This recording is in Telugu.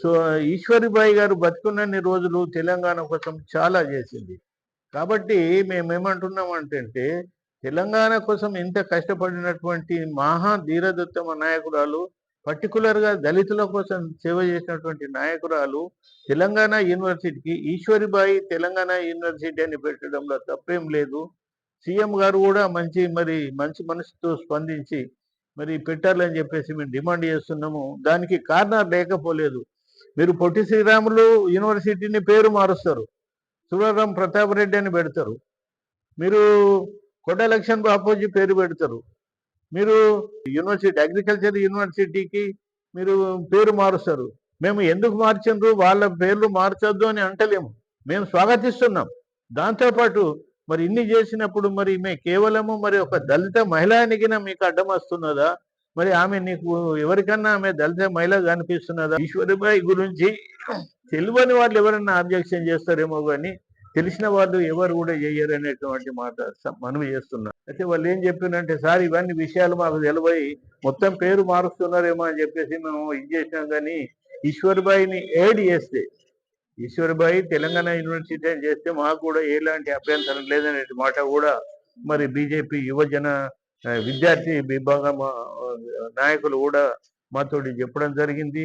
సో ఈశ్వరీబాయి గారు బతికున్నన్ని రోజులు తెలంగాణ కోసం చాలా చేసింది. కాబట్టి మేమేమంటున్నామంటంటే, తెలంగాణ కోసం ఇంత కష్టపడినటువంటి మహా ధీరదత్తమ నాయకురాలు, పర్టిక్యులర్‌గా దళితుల కోసం సేవ చేసినటువంటి నాయకురాలు, తెలంగాణ యూనివర్సిటీకి ఈశ్వరీబాయి తెలంగాణ యూనివర్సిటీ అని పెట్టడంలో తప్పేం లేదు. సీఎం గారు గూడా మంచి మనసుతో స్పందించి మరి పెట్టాలని చెప్పేసి మేము డిమాండ్ చేస్తున్నాము. దానికి కారణాలు లేకపోలేదు. మీరు పొట్టి శ్రీరాములు యూనివర్సిటీని పేరు మారుస్తారు. సురవరం ప్రతాప్ రెడ్డి అని పెడతారు. మీరు కొండ లక్ష్మణ్ బాపూజీ పేరు పెడతారు. మీరు అగ్రికల్చర్ యూనివర్సిటీకి మీరు పేరు మారుస్తారు. మేము ఎందుకు మార్చిండ్రు, వాళ్ళ పేర్లు మార్చొద్దు అని అంటలేము. మేము స్వాగతిస్తున్నాం. దాంతో పాటు మరి ఇన్ని చేసినప్పుడు మరి కేవలము మరి ఒక దళిత మహిళానికినా మీకు అడ్డం వస్తున్నదా? మరి ఆమె నీకు ఎవరికన్నా ఆమె దళిత మహిళ కనిపిస్తున్నదా? ఈశ్వరీబాయి గురించి తెలియని వాళ్ళు ఎవరన్నా అబ్జెక్షన్ చేస్తారేమో కానీ తెలిసిన వాళ్ళు ఎవరు కూడా చెయ్యరు అనేటువంటి మాట మనవి చేస్తున్నా. అయితే వాళ్ళు ఏం చెప్పినంటే, సార్ ఇవన్నీ విషయాలు మాకు తెలివయి మొత్తం పేరు మారుస్తున్నారేమో అని చెప్పేసి మేము ఇది చేసినాం. కానీ ఈశ్వరీబాయిని ఏడ్ చేస్తే, ఈశ్వరీబాయి తెలంగాణ యూనివర్సిటీ అని చేస్తే మాకు కూడా ఎలాంటి అభ్యంతరం లేదనే మాట కూడా మరి బీజేపీ యువజన విద్యార్థి విభాగం నాయకులు కూడా మాతోటి చెప్పడం జరిగింది.